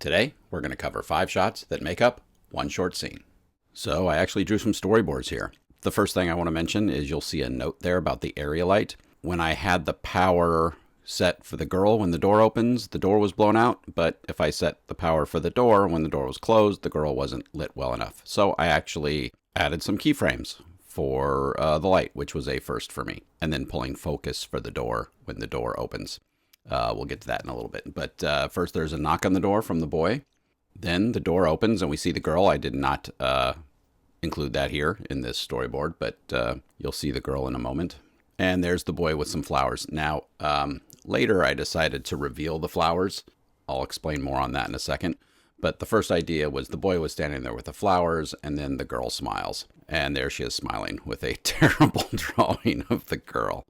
Today, we're going to cover 5 shots that make up one short scene. So I actually drew some storyboards here. The first thing I want to mention is you'll see a note there about the area light. When I had the power set for the girl, when the door opens, the door was blown out. But if I set the power for the door, when the door was closed, the girl wasn't lit well enough. So I actually added some keyframes for the light, which was a first for me. And then pulling focus for the door when the door opens. We'll get to that in a little bit. But first there's a knock on the door from the boy. Then the door opens and we see the girl. I did not include that here in this storyboard, but you'll see the girl in a moment. And there's the boy with some flowers. Now, later I decided to reveal the flowers. I'll explain more on that in a second. But the first idea was the boy was standing there with the flowers, and then the girl smiles. And there she is smiling with a terrible drawing of the girl.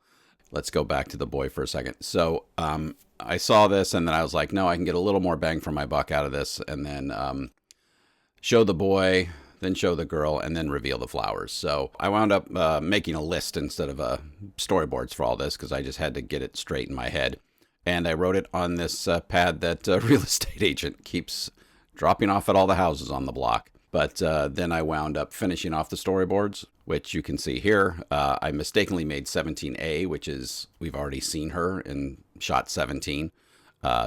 Let's go back to the boy for a second. So I saw this, and then I was like, no, I can get a little more bang for my buck out of this. And then show the boy, then show the girl, and then reveal the flowers. So I wound up making a list instead of storyboards for all this, because I just had to get it straight in my head. And I wrote it on this pad that a real estate agent keeps dropping off at all the houses on the block. But then I wound up finishing off the storyboards, which you can see here. I mistakenly made 17A, which is, we've already seen her in shot 17.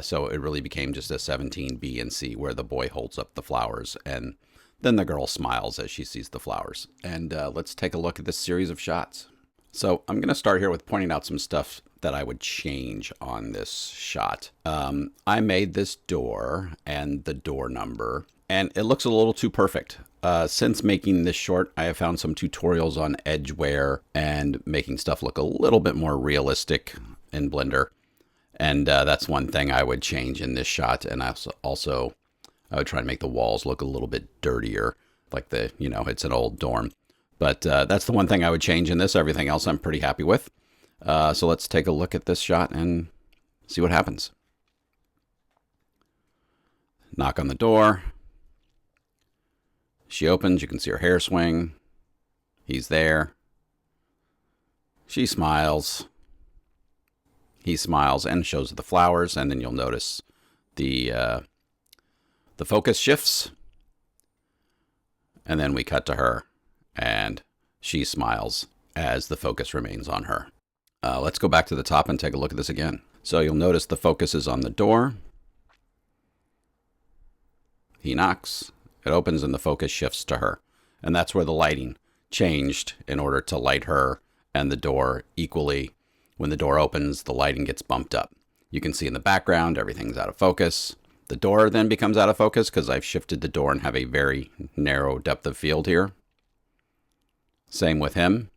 So it really became just a 17B and C, where the boy holds up the flowers and then the girl smiles as she sees the flowers. And let's take a look at this series of shots. So I'm going to start here with pointing out some stuff that I would change on this shot. I made this door and the door number, and it looks a little too perfect. Since making this short, I have found some tutorials on edgeware and making stuff look a little bit more realistic in Blender. And that's one thing I would change in this shot. And also I would try to make the walls look a little bit dirtier, like it's an old dorm. But that's the one thing I would change in this. Everything else I'm pretty happy with. So let's take a look at this shot and see what happens. Knock on the door. She opens, you can see her hair swing. He's there. She smiles. He smiles and shows the flowers, and then you'll notice the focus shifts. And then we cut to her, and she smiles as the focus remains on her. Let's go back to the top and take a look at this again. So you'll notice the focus is on the door. He knocks. It opens and the focus shifts to her. And that's where the lighting changed in order to light her and the door equally. When the door opens, the lighting gets bumped up. You can see in the background, everything's out of focus. The door then becomes out of focus because I've shifted the door and have a very narrow depth of field here. Same with him.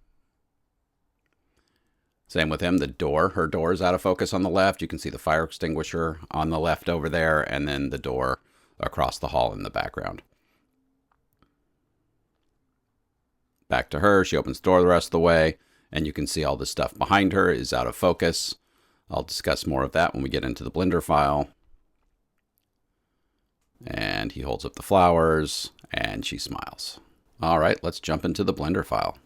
Same with him, her door is out of focus on the left. You can see the fire extinguisher on the left over there, and then the door across the hall in the background. Back to her, she opens the door the rest of the way, and you can see all the stuff behind her is out of focus. I'll discuss more of that when we get into the Blender file. And he holds up the flowers, and she smiles. All right, let's jump into the Blender file.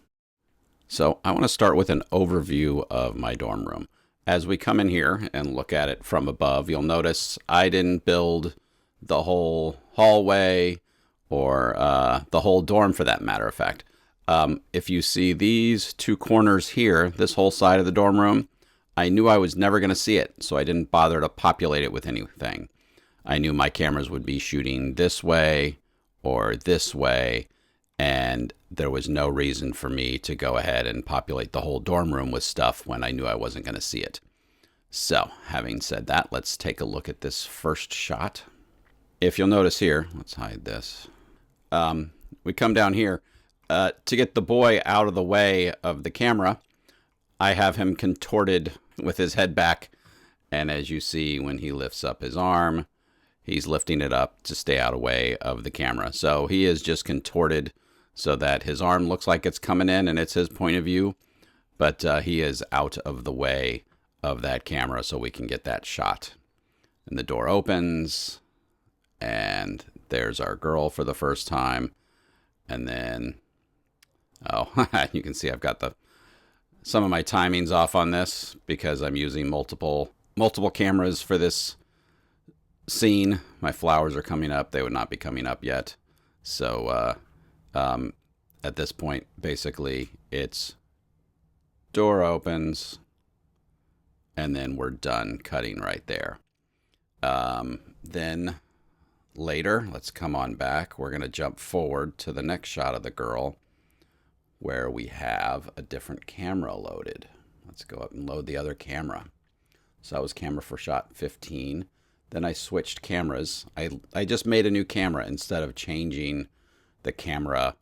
So I want to start with an overview of my dorm room. As we come in here and look at it from above, you'll notice I didn't build the whole hallway or the whole dorm for that matter of fact. If you see these 2 corners here, this whole side of the dorm room, I knew I was never going to see it, so I didn't bother to populate it with anything. I knew my cameras would be shooting this way or this way, and there was no reason for me to go ahead and populate the whole dorm room with stuff when I knew I wasn't going to see it. So, having said that, let's take a look at this first shot. If you'll notice here, let's hide this. We come down here. To get the boy out of the way of the camera, I have him contorted with his head back. And as you see, when he lifts up his arm, he's lifting it up to stay out of the way of the camera. So he is just contorted so that his arm looks like it's coming in and it's his point of view. But he is out of the way of that camera so we can get that shot. And the door opens, and there's our girl for the first time. And then, oh, you can see I've got some of my timings off on this because I'm using multiple cameras for this scene, my flowers are coming up. They would not be coming up yet. So at this point, basically, it's door opens, and then we're done cutting right there. Then later, let's come on back. We're going to jump forward to the next shot of the girl where we have a different camera loaded. Let's go up and load the other camera. So that was camera for shot 15. Then I switched cameras. I just made a new camera instead of changing the camera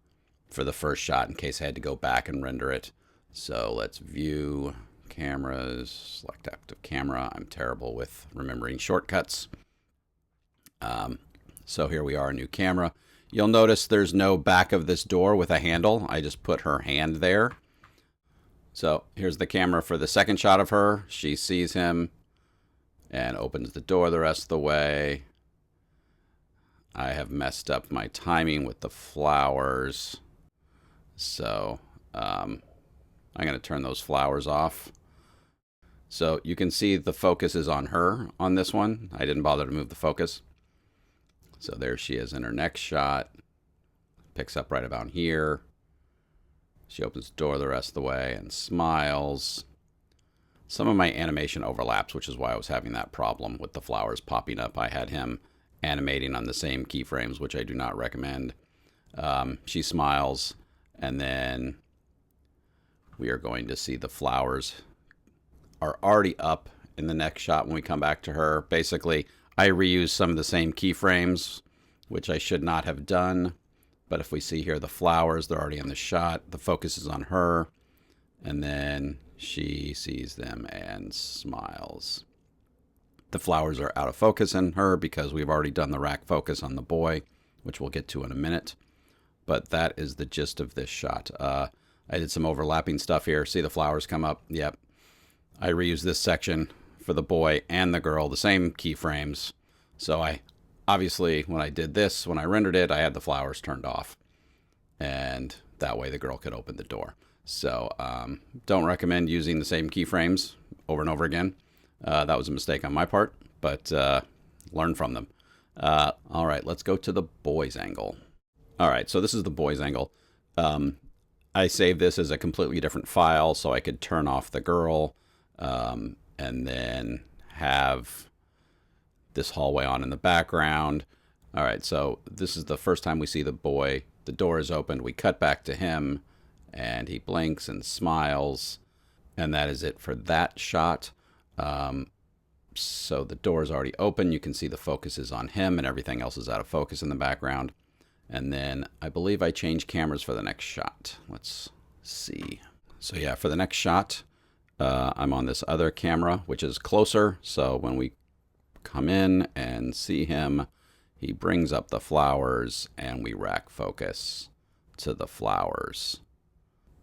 for the first shot in case I had to go back and render it. So let's view cameras, select active camera. I'm terrible with remembering shortcuts. So here we are, a new camera. You'll notice there's no back of this door with a handle. I just put her hand there. So here's the camera for the second shot of her. She sees him and opens the door the rest of the way. I have messed up my timing with the flowers. So I'm going to turn those flowers off. So you can see the focus is on her on this one. I didn't bother to move the focus. So there she is in her next shot. Picks up right about here. She opens the door the rest of the way and smiles. Some of my animation overlaps, which is why I was having that problem with the flowers popping up. I had him animating on the same keyframes, which I do not recommend. She smiles, and then we are going to see the flowers are already up in the next shot when we come back to her. Basically, I reused some of the same keyframes, which I should not have done. But if we see here the flowers, they're already in the shot. The focus is on her. And then she sees them and smiles. The flowers are out of focus in her because we've already done the rack focus on the boy, which we'll get to in a minute. But that is the gist of this shot. I did some overlapping stuff here. See the flowers come up? Yep. I reused this section for the boy and the girl, the same keyframes. So I obviously, when I did this, when I rendered it, I had the flowers turned off. And that way the girl could open the door. So don't recommend using the same keyframes over and over again. That was a mistake on my part, but learn from them. All right, let's go to the boy's angle. All right, so this is the boy's angle. I saved this as a completely different file so I could turn off the girl and then have this hallway on in the background. All right, so this is the first time we see the boy. The door is opened. We cut back to him, and he blinks and smiles, and that is it for that shot. So the door is already open. You can see the focus is on him, and everything else is out of focus in the background. And then I believe I changed cameras for the next shot. Let's see. So yeah, for the next shot, I'm on this other camera, which is closer. So when we come in and see him, he brings up the flowers and we rack focus to the flowers.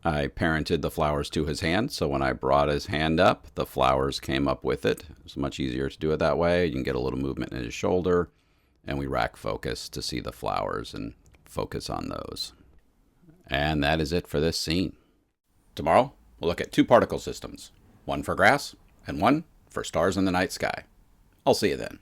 I parented the flowers to his hand. So when I brought his hand up, the flowers came up with it. It was much easier to do it that way. You can get a little movement in his shoulder, and we rack focus to see the flowers and focus on those. And that is it for this scene. Tomorrow, we'll look at 2 particle systems, one for grass and one for stars in the night sky. I'll see you then.